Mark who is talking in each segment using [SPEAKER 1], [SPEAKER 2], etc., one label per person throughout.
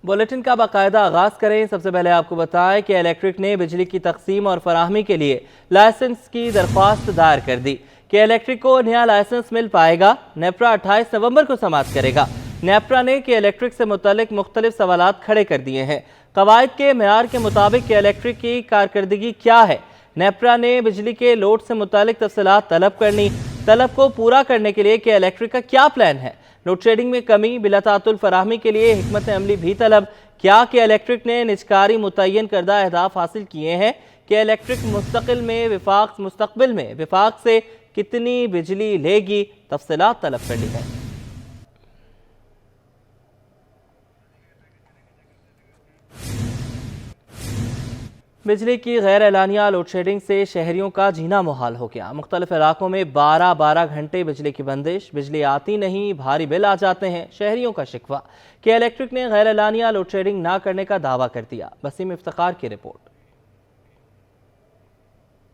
[SPEAKER 1] Bulletin का बाकायदा आगाज़ करें। सबसे पहले आपको बताएं कि इलेक्ट्रिक ने बिजली की तकसीम और फराहमी के लिए लाइसेंस की दरख्वास्त दायर कर दी कि इलेक्ट्रिक को नया लाइसेंस मिल पाएगा। नेपरा 28 नवंबर को समाप्त करेगा। नेपरा ने कि इलेक्ट्रिक से मुतल्लिक मुख्तलिफ सवालात खड़े कर दिए हैं। कवायद के मेयार के मुताबिक इलेक्ट्रिक की कारकर्दगी क्या है। नेपरा ने बिजली के लोड से मुतल्लिक तफसीलात तलब को पूरा करने के लिए कि इलेक्ट्रिक का क्या प्लान है। लोड शेडिंग में कमी, बिलातातुल फराहमी के लिए हिकमत अमली भी तलब। क्या कि इलेक्ट्रिक ने निजकारी मुतय्यन करदा अहदाफ हासिल किए हैं कि इलेक्ट्रिक मुस्तकबिल में विफाक से कितनी बिजली लेगी, तफसीलात तलब कर ली है। बिजली की गैर एलानिया लोड शेडिंग से शहरियों का जीना मुहाल हो गया। मुख्तलिफ इलाकों में 12-12 घंटे बिजली की बंदिश, बिजली आती नहीं, भारी बिल आ जाते हैं। शहरियों का शिकवा कि इलेक्ट्रिक ने गैर एलानिया लोड शेडिंग ना करने का दावा कर दिया। वसीम इफ्तिखार की रिपोर्ट।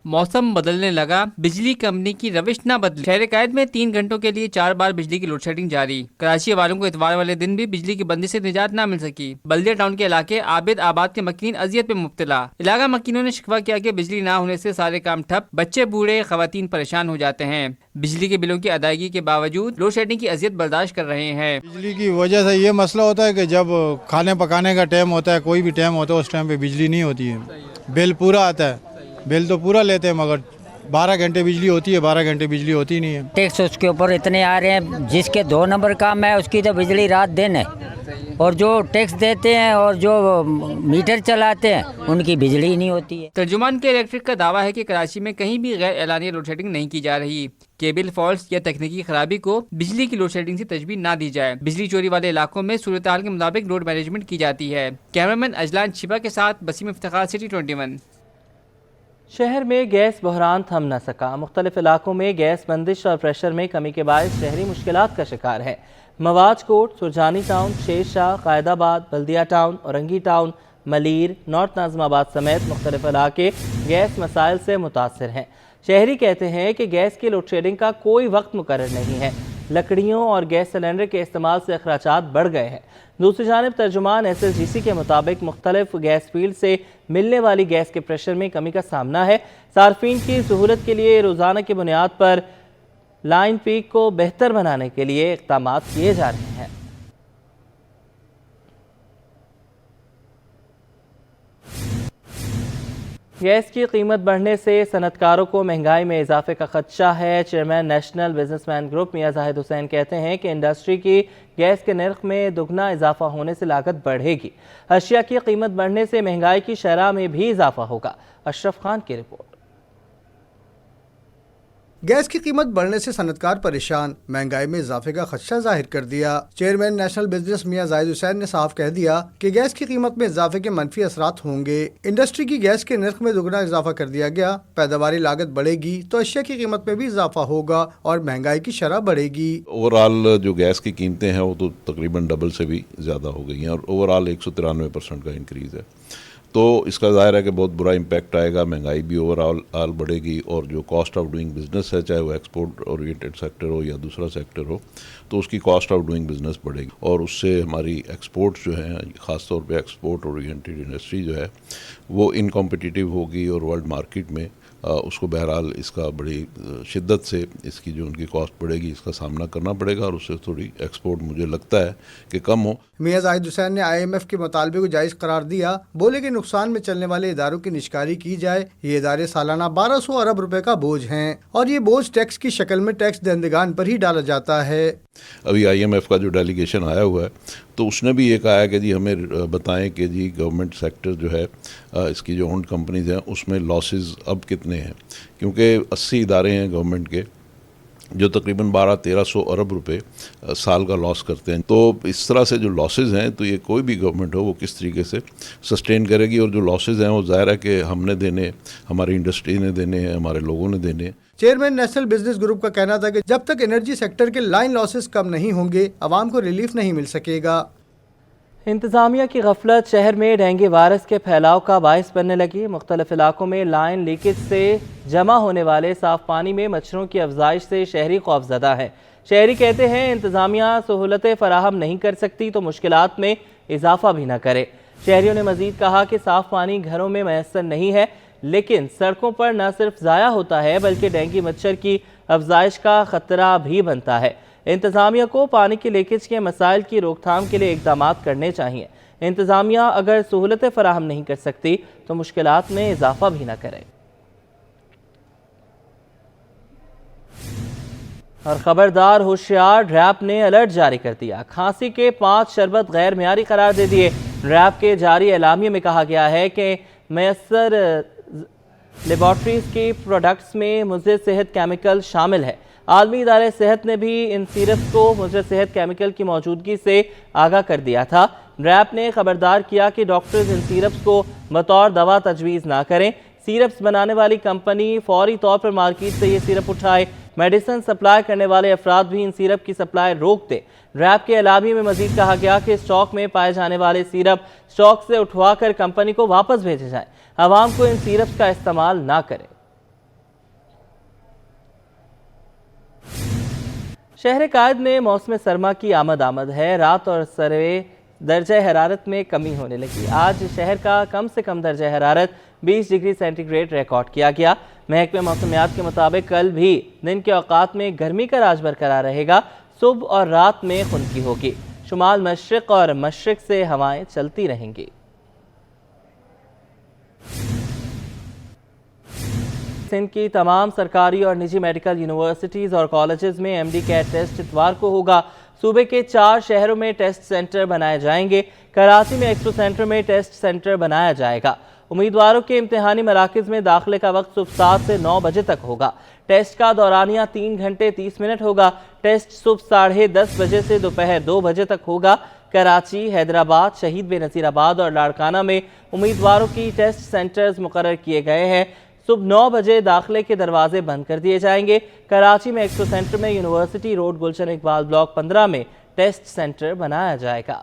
[SPEAKER 2] मौसम बदलने लगा, बिजली कंपनी की रविश न बदली। शहर कायद में 3 घंटों के लिए 4 बार बिजली की लोड शेडिंग जारी। कराची वालों को इतवार वाले दिन भी बिजली की बंदी से निजात न मिल सकी। बल्दिया टाउन के इलाके आबिद आबाद के मकीन अजियत में मुब्तला। इलाका मकीनों ने शिकवा किया कि बिजली ना होने से सारे काम ठप, बच्चे बूढ़े खवातीन परेशान हो जाते हैं। बिजली के बिलों की अदायगी के बावजूद लोड शेडिंग की अजियत बर्दाश्त कर रहे हैं।
[SPEAKER 3] बिजली की वजह से ये मसला होता है कि जब खाने पकाने का टाइम होता है, कोई भी टाइम होता है, उस टाइम पे बिजली नहीं होती है। बिल पूरा आता है, बिल तो पूरा लेते हैं, मगर 12 घंटे बिजली होती है, 12 घंटे बिजली होती नहीं है।
[SPEAKER 4] टैक्स उसके ऊपर इतने आ रहे हैं, जिसके 2 नंबर काम है उसकी तो बिजली रात दिन है, और जो टैक्स देते हैं और जो मीटर चलाते हैं उनकी बिजली नहीं होती है।
[SPEAKER 2] तर्जुमान के इलेक्ट्रिक का दावा है कि कराची में कहीं भी गैर एलानिया लोड शेडिंग नहीं की जा रही। केबल फॉल्ट या तकनीकी खराबी को बिजली की लोड शेडिंग से तजबीह ना दी जाए। बिजली चोरी वाले इलाकों में सूरत हाल के मुताबिक लोड मैनेजमेंट की जाती है। कैमरामैन अजलान शिबा के साथ वसीम इफ्तिखार, सिटी 21।
[SPEAKER 1] शहर में गैस बहरान थम न सका। मुख्तलिफ इलाकों में गैस बंदिश और प्रेशर में कमी के बायस शहरी मुश्किलात का शिकार है। मवाज coat, Surjani town, Sher Shah, Qaidabad, Baldia town, Orangi town, Malir, north Nazimabad समेत मुख्तलिफ इलाके गैस मसाइल से मुतासर हैं। शहरी कहते हैं कि गैस की लोड शेडिंग का कोई वक्त मुकर्रर नहीं है। लकड़ियों और गैस सिलेंडर के इस्तेमाल से अखराजात बढ़ गए हैं। दूसरी जानिब तर्जुमान SSGC के मुताबिक मुख्तलिफ गैस फील्ड से मिलने वाली गैस के प्रेशर में कमी का सामना है। सार्फिन की सहूलत के लिए रोज़ाना की बुनियाद पर लाइन पीक को बेहतर बनाने के लिए इक़दाम किए जा रहे हैं। गैस की कीमत बढ़ने से सनतकारों को महंगाई में इजाफे का खदशा है। चेयरमैन नेशनल बिजनेसमैन ग्रुप मियां जाहिद हुसैन कहते हैं कि इंडस्ट्री की गैस के नर्ख में दुगना इजाफा होने से लागत बढ़ेगी। अशिया की कीमत बढ़ने से महंगाई की शरह में भी इजाफा होगा। अशरफ खान की रिपोर्ट।
[SPEAKER 5] गैस की कीमत बढ़ने से सनतकार परेशान, महंगाई में इजाफे का खदशा जाहिर कर दिया। चेयरमैन नेशनल बिजनेस मियां जाहिद हुसैन ने साफ कह दिया कि गैस की कीमत में इजाफे के मनफी असरात होंगे। इंडस्ट्री की गैस के नर्ख में दुगना इजाफा कर दिया गया। पैदावारी लागत बढ़ेगी तो अशिया की कीमत में भी इजाफा होगा और महंगाई की शरह बढ़ेगी।
[SPEAKER 6] ओवरऑल जो गैस की कीमतें हैं वो तो तकरीबन डबल से भी ज़्यादा हो गई हैं और ओवरऑल 193% का इंक्रीज़ है। तो इसका ज़ाहिर है कि बहुत बुरा इम्पैक्ट आएगा, महंगाई भी ओवरऑल बढ़ेगी और जो कॉस्ट ऑफ डूइंग बिज़नेस है, चाहे वो एक्सपोर्ट ओरिएंटेड सेक्टर हो या दूसरा सेक्टर हो, तो उसकी कॉस्ट ऑफ डूइंग बिज़नेस बढ़ेगी और उससे हमारी एक्सपोर्ट जो है, ख़ास तौर पे एक्सपोर्ट ओरिएंटेड इंडस्ट्री जो है वो इनकॉम्पिटिटिव होगी और वर्ल्ड मार्केट में उसको बहरहाल इसका बड़ी शिद्दत से इसकी जो उनकी कॉस्ट बढ़ेगी इसका सामना करना पड़ेगा और उससे थोड़ी एक्सपोर्ट मुझे लगता है कि कम हो।
[SPEAKER 5] मियां जाहिद हुसैन ने IMF के मुतालबे को जायज़ करार दिया। बोले कि नुकसान में चलने वाले इदारों की निष्कारी की जाए। ये इदारे सालाना 1200 अरब रुपए का बोझ हैं और ये बोझ टैक्स की शक्ल में टैक्स दहंदगान पर ही डाला जाता है।
[SPEAKER 6] अभी IMF का जो डेलीगेशन आया हुआ है तो उसने भी ये कहा है कि जी हमें बताएं कि जी गवर्नमेंट सेक्टर जो है इसकी जो ओन्ड कंपनीज हैं उसमें लॉसेस अब कितने हैं, क्योंकि 80 इदारे हैं गवर्नमेंट के जो तकरीबन 1200-1300 अरब रुपए साल का लॉस करते हैं। तो इस तरह से जो लॉसेस हैं तो ये कोई भी गवर्नमेंट हो वो किस तरीके से सस्टेन करेगी और जो लॉसेस हैं वो ज़ाहिर है कि हमने देने, हमारी इंडस्ट्री ने देने हैं, हमारे लोगों ने देने हैं।
[SPEAKER 5] चेयरमैन नेशनल बिजनेस ग्रुप का कहना था कि जब तक एनर्जी सेक्टर के लाइन लॉसेस कम नहीं होंगे आवाम को रिलीफ नहीं मिल सकेगा।
[SPEAKER 1] इंतज़ामिया की गफलत शहर में डेंगू वायरस के फैलाव का बायस बनने लगी। मुख्तलिफ इलाकों में लाइन लीकेज से जमा होने वाले साफ पानी में मच्छरों की अफजाइश से शहरी खौफजदा है। शहरी कहते हैं इंतज़ामिया सहूलतें फराहम नहीं कर सकती तो मुश्किलात में इजाफा भी न करे। शहरियों ने मजीद कहा कि साफ पानी घरों में मैसर नहीं है, लेकिन सड़कों पर न सिर्फ ज़ाया होता है बल्कि डेंगू मच्छर की अफजाइश का खतरा भी बनता है। इंतज़ामिया को पानी की लीकेज के मसाइल की रोकथाम के लिए इक़दाम करने चाहिए। इंतज़ामिया अगर सहूलतें फराहम नहीं कर सकती तो मुश्किलात में इजाफा भी न करे। और खबरदार होशियार, रैप ने अलर्ट जारी कर दिया। खांसी के 5 शरबत गैर मियारी करार दे दिए। रैप के जारी एलामिये में कहा गया है कि मैसर लेबॉर्ट्रीज के प्रोडक्ट्स में मुज़र सेहत केमिकल शामिल है। आलमी इदारे सेहत ने भी इन सिरप्स को मुज़र सेहत केमिकल की मौजूदगी से आगाह कर दिया था। रैप ने खबरदार किया कि डॉक्टर्स इन सिरप्स को बतौर दवा तजवीज़ ना करें। सिरप्स बनाने वाली कंपनी फौरी तौर पर मार्केट से ये सिरप उठाए। मेडिसिन सप्लाई करने वाले अफराद भी इन सिरप की सप्लाई रोक दे। रैप के एलामी में मजीद कहा गया कि स्टॉक में पाए जाने वाले सिरप स्टॉक से उठवा कर कंपनी को वापस भेजे जाए। आवाम को इन सिरप्स का इस्तेमाल ना करे। शहर कायद में मौसम सरमा की आमद है। रात और सवेरे दर्जा हरारत में कमी होने लगी। आज शहर का कम से कम दर्जा हरारत 20 डिग्री सेंटीग्रेड रिकॉर्ड किया गया। महकमे मौसमियात के मुताबिक कल भी दिन के औकात में गर्मी का राज बरकरार रहेगा। सुबह और रात में खुनकी होगी। शुमाल मशरिक और मशरिक से हवाएं चलती रहेंगी। सिंध की तमाम सरकारी और निजी मेडिकल यूनिवर्सिटीज़ और कॉलेजेस में एमडी कैट टेस्ट इतवार को होगा। सूबे के 4 शहरों में टेस्ट सेंटर बनाए जाएंगे। कराची में एक्सपो सेंटर में टेस्ट सेंटर बनाया जाएगा। उम्मीदवारों के इम्तिहानी मराकज़ में दाखिले का वक्त सुबह 7 से 9 बजे तक होगा। टेस्ट का दौरानिया 3 घंटे 30 मिनट होगा। टेस्ट सुबह 10:30 बजे से दोपहर 2 बजे तक होगा। कराची, हैदराबाद, शहीद बेनज़ीराबाद और लाड़काना में उम्मीदवारों की टेस्ट सेंटर्स मुकर्रर किए गए हैं। सुबह 9 बजे दाखिले के दरवाजे बंद कर दिए जाएंगे। कराची में एक्सपो सेंटर में यूनिवर्सिटी रोड गुलशन इकबाल ब्लॉक 15 में टेस्ट सेंटर बनाया जाएगा।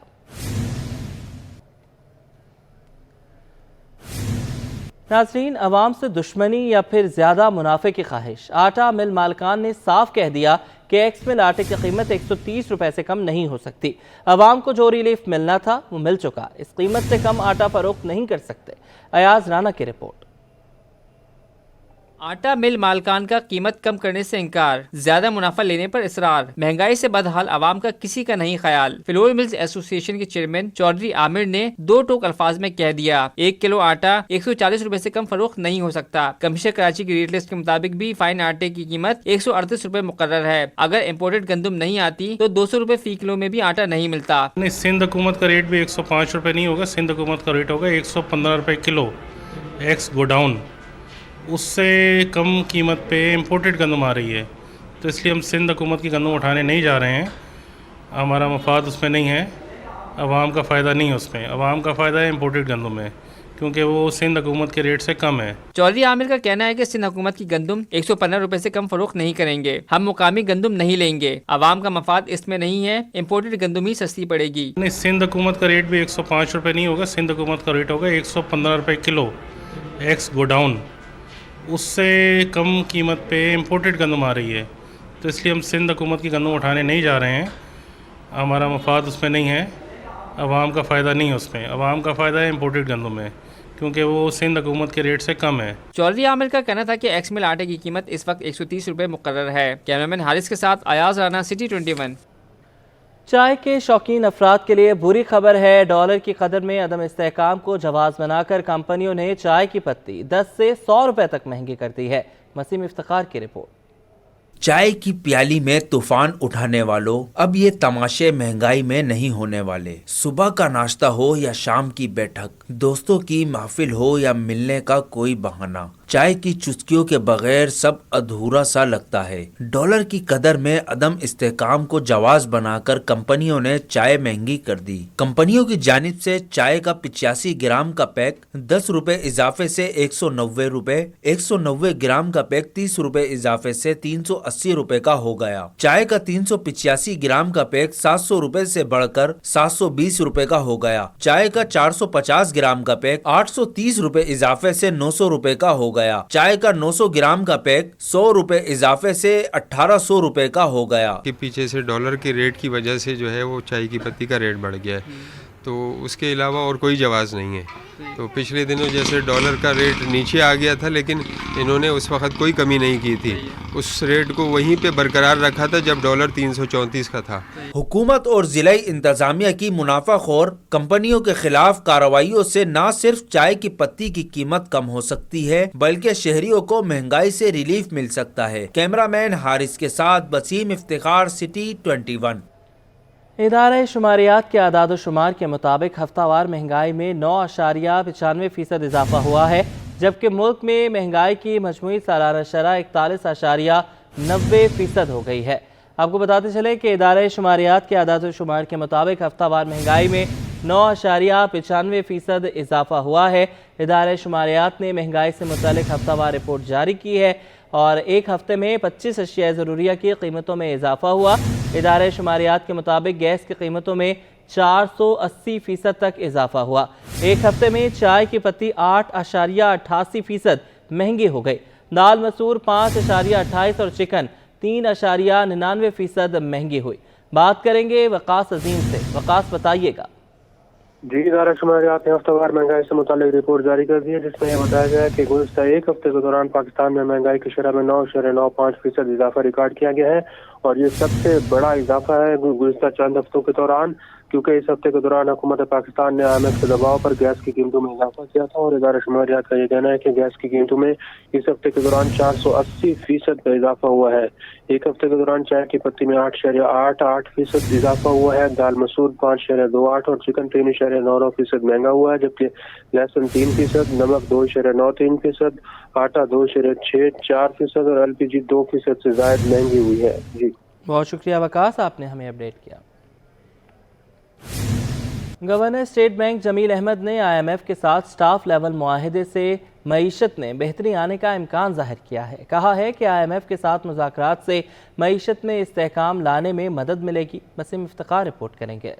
[SPEAKER 1] नाज़रीन, अवाम से दुश्मनी या फिर ज़्यादा मुनाफे की ख्वाहिश। आटा मिल मालिकान ने साफ कह दिया कि एक्स मिल आटे की कीमत 130 रुपए से कम नहीं हो सकती। अवाम को जो रिलीफ मिलना था वो मिल चुका। इस कीमत से कम आटा फरोख्त नहीं कर सकते। अयाज राना की रिपोर्ट।
[SPEAKER 2] आटा मिल मालकान का कीमत कम करने से इनकार, ज्यादा मुनाफा लेने पर इसरार। महंगाई से बदहाल आवाम का किसी का नहीं ख्याल। फ्लोर मिल्स एसोसिएशन के चेयरमैन चौधरी आमिर ने 2 टोक अल्फाज में कह दिया, 1 किलो आटा 140 रुपए से कम फरोख्त नहीं हो सकता। कमिश्नर कराची की रेट लिस्ट के मुताबिक भी फाइन आटे की कीमत 138 रुपए मुकर्रर है। अगर इम्पोर्टेड गंदम नहीं आती तो 200 रुपए फी किलो में भी आटा नहीं मिलता।
[SPEAKER 7] सिंध हुकूमत का रेट भी 105 रुपए नहीं होगा। सिंध हुकूमत का रेट होगा 115 रुपए किलो एक्स गोडाउन। उससे कम कीमत पे इम्पोर्टेड गंदम आ रही है, तो इसलिए हम सिंध हुकूमत की गंदम उठाने नहीं जा रहे हैं। हमारा मफाद उसमें नहीं है, आवाम का फ़ायदा नहीं है उसमें। आवाम का फ़ायदा है इम्पोर्टेड गंदम में, क्योंकि वो सिंध हुकूमत के रेट से कम है।
[SPEAKER 2] चौधरी आमिर का कहना है कि सिंध हुकूमत की गंदम 115 रुपए से कम फरोख्त नहीं करेंगे। हम मुकामी गंदम नहीं लेंगे। आवाम का मफाद इसमें नहीं है। इम्पोर्टेड गंदम ही सस्ती पड़ेगी।
[SPEAKER 7] नहीं, सिंध हुकूमत का रेट भी 105 रुपए नहीं होगा। सिंध हुकूमत का रेट होगा 115 रुपए किलो एक्स गोडाउन। उससे कम कीमत पे इम्पोर्टेड गंदम आ रही है, तो इसलिए हम सिंध हुकूमत की गंदम उठाने नहीं जा रहे हैं। हमारा मफाद उसमें नहीं है, आवाम का फ़ायदा नहीं है उसमें। आवाम का फ़ायदा है इम्पोर्टेड गंदम में, क्योंकि वो सिंध हुकूमत के रेट से कम है।
[SPEAKER 2] चौधरी आमिर का कहना था कि एक्स मिल आटे की कीमत इस वक्त 130 रुपए मुकर्रर है। कैमरामैन हारिस के साथ अयाज राना, सिटी 21।
[SPEAKER 1] चाय के शौकीन अफराद के लिए बुरी खबर है। डॉलर की कदर में अदम इस्तेहकाम को जवाज बनाकर कंपनियों ने चाय की पत्ती 10 से 100 रुपए तक महंगी कर दी है। मसीम इफ्तिखार की रिपोर्ट।
[SPEAKER 8] चाय की प्याली में तूफान उठाने वालों, अब ये तमाशे महंगाई में नहीं होने वाले। सुबह का नाश्ता हो या शाम की बैठक, दोस्तों की महफिल हो या मिलने का कोई बहाना, चाय की चुस्कियों के बगैर सब अधूरा सा लगता है। डॉलर की कदर में अदम इस्तेहकाम को जवाज बनाकर कंपनियों ने चाय महंगी कर दी। कंपनियों की जानिब से चाय का 85 ग्राम का पैक 10 रुपए इजाफे से 190 रुपए, 190 ग्राम का पैक 30 रुपए इजाफे से 380 रुपए का हो गया। चाय का 385 ग्राम का पैक 700 रुपए से बढ़कर 720 रुपए का हो गया। चाय का 450 ग्राम का पैक 830 रुपए इजाफे से 900 रुपए का हो गया। चाय का 900 ग्राम का पैक 100 रुपए इजाफे से 1800 रुपए का हो गया।
[SPEAKER 9] के पीछे से डॉलर के रेट की वजह से जो है वो चाय की पत्ती का रेट बढ़ गया है, تو اس کے علاوہ اور کوئی جواز نہیں ہے. تو پچھلے دنوں جیسے ڈالر کا ریٹ نیچے آ گیا تھا لیکن انہوں نے اس وقت کوئی کمی نہیں کی تھی, اس ریٹ کو وہیں پہ برقرار رکھا تھا جب ڈالر 334 کا تھا.
[SPEAKER 8] حکومت اور ضلعی انتظامیہ کی منافع خور کمپنیوں کے خلاف کارروائیوں سے نہ صرف چائے کی پتی کی قیمت کم ہو سکتی ہے بلکہ شہریوں کو مہنگائی سے ریلیف مل سکتا ہے. کیمرہ مین حارث کے ساتھ وسیم افتخار, سٹی 21.
[SPEAKER 1] ادارہ شماریات کے اعداد و شمار کے مطابق ہفتہ وار مہنگائی میں 9.95% اضافہ ہوا ہے, جبکہ ملک میں مہنگائی کی مجموعی سالانہ شرح 41.90% ہو گئی ہے. آپ کو بتاتے چلیں کہ ادارہ شماریات کے اعداد و شمار کے مطابق ہفتہ وار مہنگائی میں 9.95% اضافہ ہوا ہے. ادارہ شماریات نے مہنگائی سے متعلق ہفتہ وار رپورٹ جاری کی ہے اور ایک ہفتے میں 25 اشیاء ضروریہ کی قیمتوں میں اضافہ ہوا. ادارہ شماریات کے مطابق گیس کی قیمتوں میں 480% تک اضافہ ہوا. ایک ہفتے میں چائے کی پتی 8.88% مہنگی ہو گئی. دال مسور 5.28 اور چکن 3.99% مہنگی ہوئی. بات کریں گے وقاص عظیم سے. وقاص بتائیے گا.
[SPEAKER 10] جی, ادارہ شماریات نے ہفتہ وار مہنگائی سے متعلق رپورٹ جاری کر دی ہے جس میں یہ بتایا گیا ہے کہ گزشتہ ایک ہفتے کے دوران پاکستان میں مہنگائی کی شرح میں 9.95% اضافہ ریکارڈ کیا گیا ہے اور یہ سب سے بڑا اضافہ ہے گزشتہ چند ہفتوں کے دوران, کیونکہ اس ہفتے کے دوران حکومت پاکستان نے IMF کے دباؤ پر گیس کی قیمتوں میں اضافہ کیا تھا اور ادارہ شماریات کا یہ کہنا ہے کہ گیس کی قیمتوں میں اس ہفتے کے دوران 480% کا اضافہ ہوا ہے. ایک ہفتے کے دوران چائے کی پتی میں 8.88% اضافہ ہوا ہے. دال مسور 5.28 اور چکن 3.99% مہنگا ہوا ہے, جبکہ لہسن 3%, نمک 2.93%, آٹا 2.64% اور LPG 2% سے زائد مہنگی ہوئی ہے. جی,
[SPEAKER 1] بہت شکریہ وقاص, آپ نے ہمیں اپڈیٹ کیا. Governor state bank Jamil Ahmad نے IMF کے ساتھ سٹاف لیول معاہدے سے معیشت میں بہتری آنے کا امکان ظاہر کیا ہے. کہا ہے کہ IMF کے ساتھ مذاکرات سے معیشت میں استحکام لانے میں مدد ملے گی. وسیم افتخار رپورٹ کریں گے.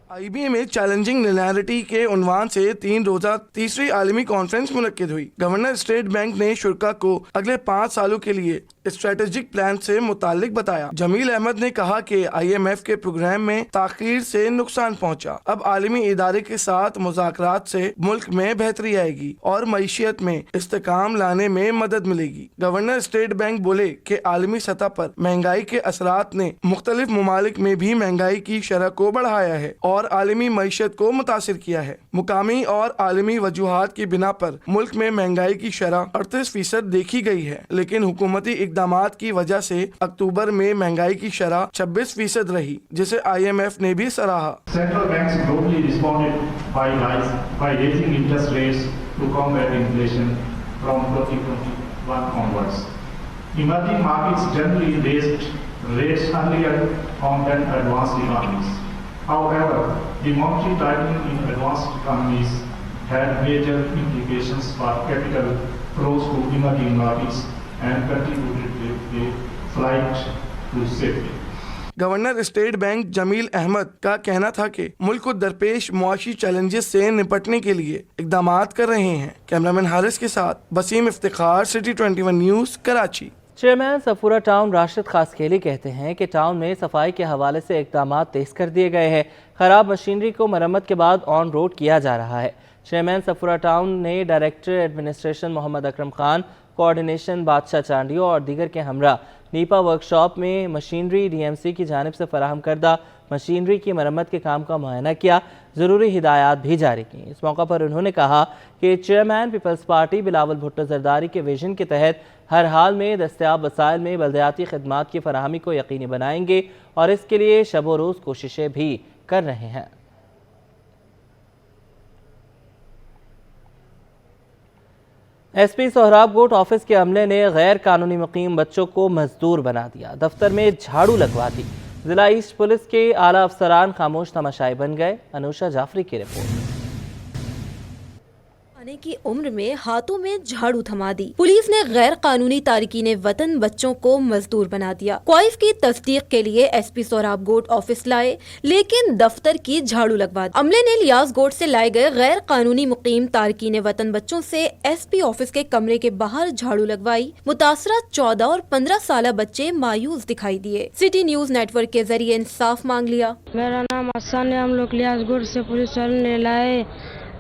[SPEAKER 11] IBA میں چیلنجنگ لینئرٹی کے عنوان سے 3 روزہ تیسری عالمی کانفرنس منعقد ہوئی. گورنر اسٹیٹ بینک نے شرکاء کو اگلے 5 سالوں کے لیے اسٹریٹجک پلان سے متعلق بتایا. جمیل احمد نے کہا کہ IMF کے پروگرام میں تاخیر سے نقصان پہنچا. اب عالمی ادارے کے ساتھ مذاکرات سے ملک میں بہتری آئے گی اور معیشت میں استحکام لانے میں مدد ملے گی. گورنر اسٹیٹ بینک بولے کہ عالمی سطح پر مہنگائی کے اثرات نے مختلف ممالک میں بھی مہنگائی کی شرح کو بڑھایا ہے اور عالمی معیشت کو متاثر کیا ہے. مقامی اور عالمی وجوہات کی بنا پر ملک میں مہنگائی کی شرح 38% دیکھی گئی ہے, لیکن حکومتی اقدامات کی وجہ سے اکتوبر میں مہنگائی کی شرح 26% رہی, جسے IMF نے بھی سراہا.
[SPEAKER 12] Central banks globally responded by raising interest rates to combat inflation from 2021 onwards. Emerging markets generally raised rates earlier than advanced economies. However, the monetary tightening in advanced economies had major implications for capital flows to emerging markets and contributed to the flight to safety.
[SPEAKER 11] Governor state bank Jamil Ahmed کا کہنا تھا کہ ملک کو درپیش معاشی challenges سے نپٹنے کے لیے اقدامات کر رہے ہیں. کیمرامین حارث کے ساتھ Waseem Iftikhar, city 21 news, Karachi.
[SPEAKER 1] Chairman Safoora town Rashid Khaskheli کہتے ہیں کہ ٹاؤن میں صفائی کے حوالے سے اقدامات تیز کر دیے گئے ہیں. خراب مشینری کو مرمت کے بعد آن روڈ کیا جا رہا ہے. چیئرمین صفورہ ٹاؤن نے ڈائریکٹر ایڈمنسٹریشن محمد اکرم خان, کوارڈینیشن بادشاہ چانڈیو اور دیگر کے ہمراہ نیپا ورکشاپ میں مشینری DMC کی جانب سے فراہم کردہ مشینری کی مرمت کے کام کا معائنہ کیا, ضروری ہدایات بھی جاری کی. اس موقع پر انہوں نے کہا کہ چیئرمین پیپلز پارٹی بلاول بھٹو زرداری کے ویژن کے تحت ہر حال میں دستیاب وسائل میں بلدیاتی خدمات کی فراہمی کو یقینی بنائیں گے اور اس کے لیے شب و روز کوششیں بھی کر رہے ہیں. ایس پی سہراب گوٹ آفس کے عملے نے غیر قانونی مقیم بچوں کو مزدور بنا دیا. دفتر میں جھاڑو لگوا دی. ضلع ایسٹ پولیس کے اعلیٰ افسران خاموش تماشائی بن گئے. انوشا جعفری کی رپورٹ.
[SPEAKER 13] आने की उम्र में हाथों में झाड़ू थमा दी। पुलिस ने गैर कानूनी तारकीन वतन बच्चों को मजदूर बना दिया। क्वाइफ की तस्दीक के लिए एसपी सोहराब गोट ऑफिस लाए, लेकिन दफ्तर की झाड़ू लगवा दी। अमले ने लियाज गोट से लाए गए गैर कानूनी मुकीम तारकीन वतन बच्चों से एसपी ऑफिस के कमरे के बाहर झाड़ू लगवाई। मुतासरा 14 और 15 साल बच्चे मायूस दिखाई दिए। सिटी न्यूज नेटवर्क के जरिए इंसाफ मांग लिया।
[SPEAKER 14] मेरा नाम हसन है। हम लोग लियाज गोट से पुलिस वाले ने लाए,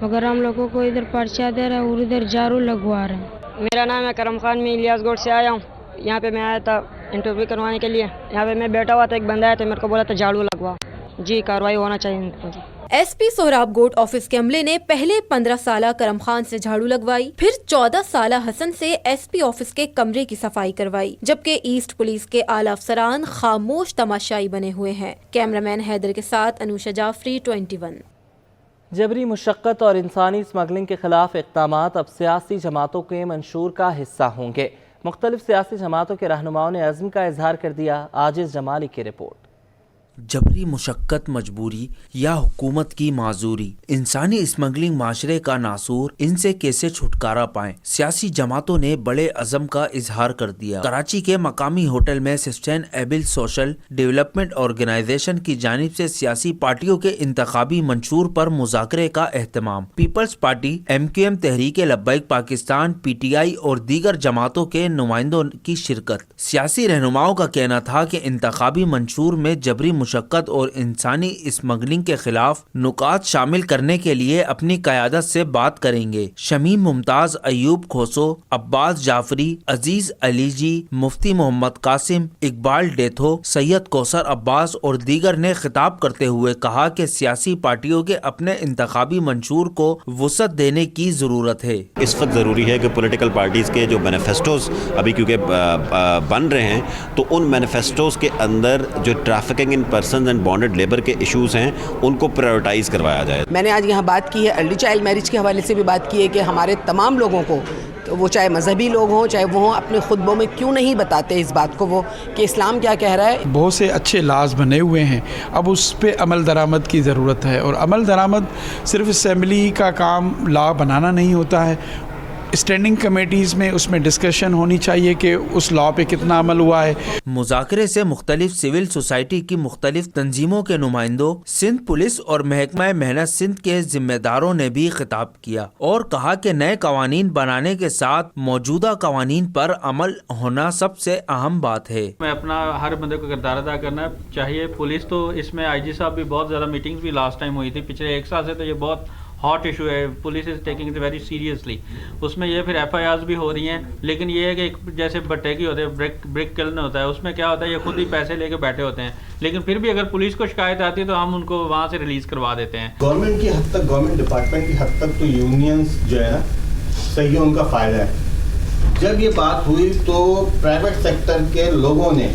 [SPEAKER 14] मगर हम लोगों को इधर पर्चा दे रहा है और इधर झाड़ू लगवा रहे हैं।
[SPEAKER 15] मेरा नाम है करम खान, मैं इलियास गोट से आया हूँ। यहाँ पे मैं आया था इंटरव्यू करवाने के लिए। यहाँ पे मैं बैठा हुआ था, एक बंदा आया तो मेरे को बोला था झाड़ू लगवा। जी, कार्रवाई होना चाहिए।
[SPEAKER 13] एसपी सोहराब गोट ऑफिस के अमले ने पहले 15 साल करम खान से झाड़ू लगवाई, फिर 14 साल हसन से एसपी ऑफिस के कमरे की सफाई करवाई, जबकि ईस्ट पुलिस के आला अफसरान खामोश तमाशाई बने हुए हैं। कैमरामैन हैदर के साथ अनुषा जाफरी, 21।
[SPEAKER 1] जबरी मुशक्कत और इंसानी स्मगलिंग के खिलाफ इक़दामात अब सियासी जमातों के मंशूर का हिस्सा होंगे। मुख्तलिफ सियासी जमातों के रहनुमाओं ने अज़्म का इजहार कर दिया। आजिज़ जमाली की रिपोर्ट।
[SPEAKER 8] जबरी मुशक्कत, मजबूरी या हुकूमत की माजूरी, इंसानी स्मगलिंग माशरे का नासूर, इनसे कैसे छुटकारा पाएं? सियासी जमातों ने बड़े अज़म का इजहार कर दिया। कराची के मकामी होटल में सस्टेनेबल सोशल डेवलपमेंट ऑर्गेनाइजेशन की जानिब से सियासी पार्टियों के इंतखाबी मंशूर पर मुज़ाकरे का एहतमाम। पीपल्स पार्टी, MQM, तहरीक लब्बैक पाकिस्तान, PTI और दीगर जमातों के नुमाइंदों की शिरकत। सियासी रहनुमाओं का कहना था कि इंतखाबी मंशूर में जबरी मुशक्कत और इंसानी स्मगलिंग के खिलाफ नुकात शामिल करने के लिए अपनी क़यादत से बात करेंगे। शमीम मुमताज, अयूब खोसो, अब्बास जाफरी, अजीज अली जी, मुफ्ती मोहम्मद कासिम, इकबाल डेथो, सैयद कौसर अब्बास और दीगर ने खिताब करते हुए कहा कि सियासी पार्टियों के अपने इंतखाबी मंशूर को वुसअत देने की ज़रूरत है।
[SPEAKER 16] इस वक्त ज़रूरी है कि पॉलिटिकल पार्टीज़ के जो मैनिफेस्टोज अभी क्योंकि बन रहे हैं, तो उन मैनिफेस्टोज के अंदर जो trafficking in person and bonded labour के इश्यूज़ हैं उनको प्रायोरिटाइज करवाया जाए।
[SPEAKER 17] मैंने आज यहाँ बात की है अर्ली चाइल्ड मैरिज के हवाले से भी बात की है कि हमारे तमाम लोगों को, तो वो चाहे मजहबी लोग हों चाहे वो हों, अपने खुतबों में क्यों नहीं बताते इस बात को वो कि इस्लाम क्या कह रहा है।
[SPEAKER 18] बहुत से अच्छे लाज बने हुए हैं, अब उस पर अमल दरामद की ज़रूरत है। और अमल दरामद सिर्फ असेंबली का काम लॉ बनाना नहीं होता है, स्टैंडिंग कमेटीज़ में उसमें डिस्कशन होनी चाहिए कि उस लॉ पे कितना अमल हुआ है।
[SPEAKER 8] मुज़ाकरे से मुख्तलिफ सिविल सोसाइटी की मुख्तलिफ तंजीमों के नुमाइंदों, सिंध पुलिस और महकमा मेहनत सिंध के जिम्मेदारों ने भी खिताब किया और कहा कि नए कवानीन बनाने के साथ मौजूदा कवानीन पर अमल होना सबसे अहम बात है।
[SPEAKER 19] मैं अपना हर बंदे को किरदार अदा करना चाहिए। पुलिस तो इसमें IG साहब भी बहुत ज़्यादा मीटिंग्स भी लास्ट टाइम हुई थी, पिछले 1 साल से तो ये बहुत हॉट इशू है। Police is taking it very seriously. उसमें ये फिर FIRs भी हो रही हैं, लेकिन ये है कि जैसे भट्टे की होते हैं, ब्रिक किलन होता है, उसमें क्या होता है ये खुद ही पैसे लेके बैठे होते हैं, लेकिन फिर भी अगर पुलिस को शिकायत आती है तो हम उनको वहाँ से रिलीज़ करवा देते हैं।
[SPEAKER 20] गवर्नमेंट की हद तक, गवर्नमेंट डिपार्टमेंट की हद तक तो यूनियंस जो है ना सही है, उनका फ़ायदा है। जब ये बात हुई तो प्राइवेट सेक्टर के लोगों ने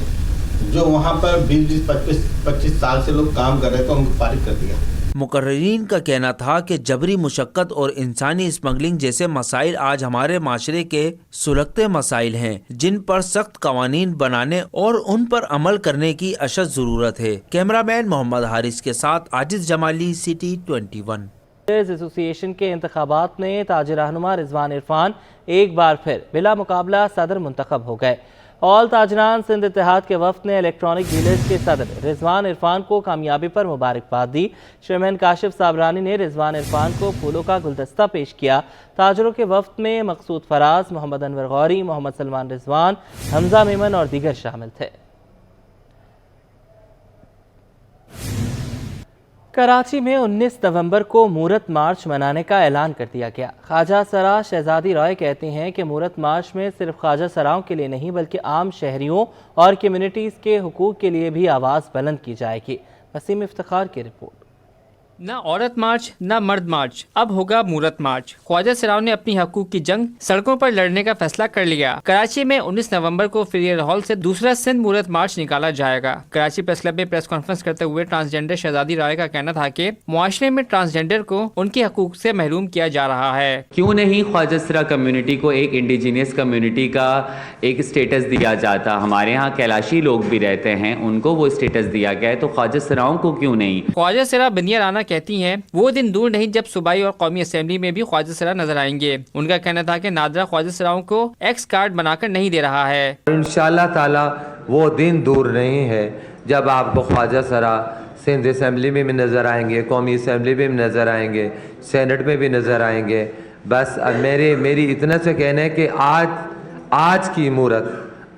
[SPEAKER 20] जो वहाँ पर 20-25 साल से लोग काम कर रहे थे उनको फारिग कर दिया।
[SPEAKER 8] मुकर्रीन का कहना था कि जबरी मुशक्कत और इंसानी स्मगलिंग जैसे मसाइल आज हमारे माशरे के सुलगते मसाइल हैं, जिन पर सख्त कवानीन बनाने और उन पर अमल करने की अशद ज़रूरत है। कैमरामैन मोहम्मद हारिस के साथ आजिज़ जमाली, सिटी 21।
[SPEAKER 1] एसोसिएशन के इंतखाबात में ताज रहनुमा रिजवान इरफान एक बार फिर बिला मुकाबला सदर मुंतखब हो गए। ऑल ताजरान सिंध इत्तेहाद के वफ्द ने इलेक्ट्रॉनिक डीलर्स के सदर रिजवान इरफान को कामयाबी पर मुबारकबाद दी। चेयरमैन काशिफ साबरानी ने रिजवान इरफान को फूलों का गुलदस्ता पेश किया। ताजरों के वफ्द में मकसूद फराज, मोहम्मद अनवर गौरी, मोहम्मद सलमान रिजवान, हमजा मेमन और दीगर शामिल थे। कराची में 19 नवंबर को मूरत मार्च मनाने का ऐलान कर दिया गया। ख्वाजा सरा शहजादी रॉय कहते हैं कि मूरत मार्च में सिर्फ ख्वाजा सराओं के लिए नहीं बल्कि आम शहरियों और कम्युनिटीज़ के हुकूक के लिए भी आवाज़ बुलंद की जाएगी। वसीम इफ्तिखार की रिपोर्ट।
[SPEAKER 2] न औरत मार्च न मर्द मार्च, अब होगा मूरत मार्च। ख्वाजा सराओं ने अपनी हकूक की जंग सड़कों पर लड़ने का फैसला कर लिया। कराची में 19 नवंबर को फिरियर हॉल से दूसरा सिंध मूरत मार्च निकाला जाएगा। कराची प्रेस क्लब में प्रेस कॉन्फ्रेंस करते हुए ट्रांसजेंडर शहजादी राय का कहना था कि मुआशरे में ट्रांसजेंडर को उनके हकूक से महरूम किया जा रहा है।
[SPEAKER 21] क्यों नहीं ख्वाजा सरा कम्युनिटी को एक इंडिजीनियस कम्युनिटी का एक स्टेटस दिया जाता। हमारे यहाँ कैलाशी लोग भी रहते हैं, उनको वो स्टेटस दिया गया है, तो ख्वाजा सराओं को क्यों नहीं।
[SPEAKER 2] ख्वाजा सरा बनिया राना कहती हैं वो दिन दूर नहीं जब सूबाई और कौमी असेंबली में भी ख्वाजा सरा नजर आएंगे। उनका कहना था कि नादरा ख्वाजा सराओं को एक्स कार्ड बनाकर नहीं दे रहा है।
[SPEAKER 3] इंशाअल्लाह ताला वो दिन दूर नहीं है जब आपको ख्वाजा सरा सिंध असेंबली में भी नज़र आएंगे, कौमी असेंबली में भी नज़र आएंगे, सेनेट में भी नज़र आएंगे। बस अब मेरी इतना से कहना है कि आज की मूरत,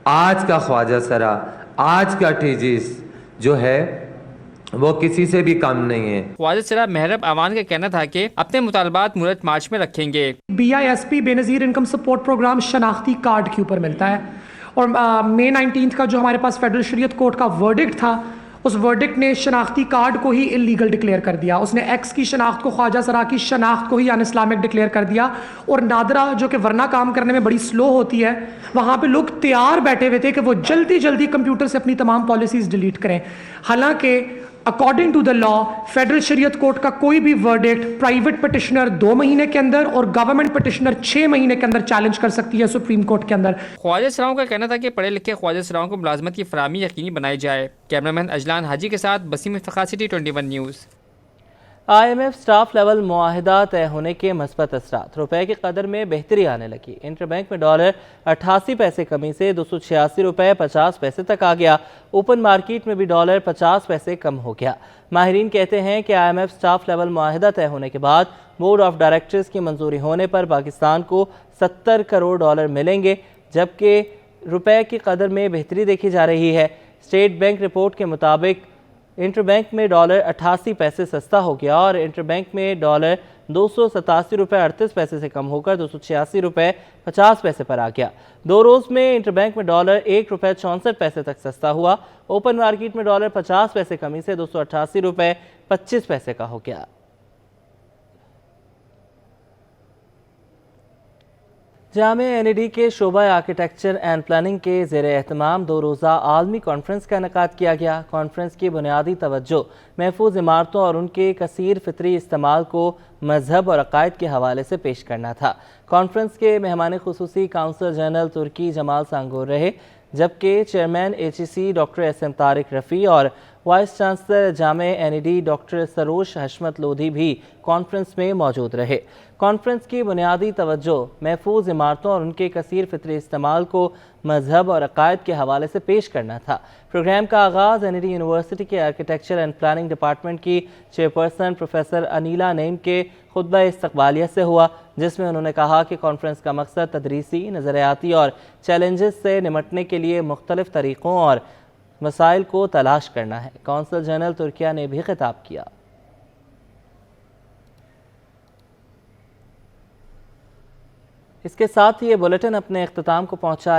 [SPEAKER 3] आज का ख्वाजा सरा, आज का टीजीस जो है वो किसी से भी कम नहीं है।
[SPEAKER 2] ख्वाजा सरा महरब अवान का कहना था कि अपने मुतालबात मूरत मार्च में रखेंगे।
[SPEAKER 22] BISP Benazir income support programme शनाख्ती कार्ड के ऊपर मिलता है और मई 19 का जो हमारे पास फेडरल शरीयत कोर्ट का वर्डिक्ट था, उस वर्डिक्ट ने शनाख्ती कार्ड को ही इलीगल डिक्लेयर कर दिया। उसने एक्स की शनाख्त को, ख्वाजा सरा की शनाख्त को ही अन इस्लामिक डिक्लेयर कर दिया। और नादरा जो कि वरना काम करने में बड़ी स्लो होती है, वहाँ पे लोग तैयार बैठे हुए थे कि वो जल्दी जल्दी कंप्यूटर से अपनी तमाम पॉलिसीज़ डिलीट करें। हालांकि according to the law federal Shariat court का कोई भी वर्डिक्ट प्राइवेट पिटिशनर 2 महीने के अंदर और गवर्नमेंट पिटिशनर 6 महीने के अंदर चैलेंज कर सकती है सुप्रीम कोर्ट के अंदर।
[SPEAKER 2] ख्वाजा सराओं का कहना था कि पढ़े लिखे ख्वाजा सराओं को मुलाजमत की फराहमी यकीनी बनाई जाए। कैमरामैन अजलान हाजी के साथ Waseem Iftikhar, city 21 news.
[SPEAKER 1] IMF staff level मुआहिदा तय होने के मस्बत असरात, रुपए की कदर में बेहतरी आने लगी। इंटरबैंक में डॉलर 88 पैसे कमी से 286 रुपए 50 पैसे तक आ गया। ओपन मार्केट में भी डॉलर 50 पैसे कम हो गया। माहिरीन कहते हैं कि IMF स्टाफ लेवल मुआहिदा तय होने के बाद बोर्ड ऑफ डायरेक्टर्स की मंजूरी होने पर पाकिस्तान को 70 करोड़ डॉलर मिलेंगे, जबकि रुपए की कदर में बेहतरी देखी जा रही है। स्टेट बैंक रिपोर्ट के मुताबिक इंटरबैंक में डॉलर 88 पैसे सस्ता हो गया और इंटरबैंक में डॉलर 287 रुपये 38 पैसे से कम होकर 286 रुपये 50 पैसे पर आ गया। 2 रोज़ में इंटरबैंक में डॉलर 1 रुपये 64 पैसे तक सस्ता हुआ। ओपन मार्केट में डॉलर 50 पैसे कमी से 288 रुपये 25 पैसे का हो गया। जामे NED के शोबा आर्किटेक्चर एंड प्लानिंग के ज़ेर एहतमाम 2 रोज़ा आलमी कॉन्फ्रेंस का इनेकाद किया गया। कॉन्फ्रेंस की बुनियादी तवज्जो महफूज इमारतों और उनके कसीर फितरी इस्तेमाल को मजहब और अकायद के हवाले से पेश करना था। कॉन्फ्रेंस के मेहमान खुसूसी काउंसलर जनरल तुर्की जमाल सांगोर रहे, जबकि chairman HEC doctor SM Tariq Rafi और वाइस चांसलर जामे NED डॉक्टर सरोश हशमत लोधी भी कॉन्फ्रेंस में मौजूद रहे। कॉन्फ्रेंस की बुनियादी तवज्जो महफूज इमारतों और उनके कसीर फितरी इस्तेमाल को मजहब और अकायद के हवाले से पेश करना था। प्रोग्राम का आगाज़ NED यूनिवर्सिटी के आर्किटेक्चर एंड प्लानिंग डिपार्टमेंट की चेयरपर्सन प्रोफेसर अनीला नेम के खुतबा इस्तकबालिया से हुआ, जिसमें उन्होंने कहा कि कॉन्फ्रेंस का मकसद तदरीसी, नज़रियाती और चैलेंजेस से निमटने के लिए मुख्तलिफ तरीक़ों और मसाइल को तलाश करना है। कौंसल जनरल तुर्किया ने भी खिताब किया। इसके साथ ही ये बुलेटिन अपने इख्तिताम को पहुंचा।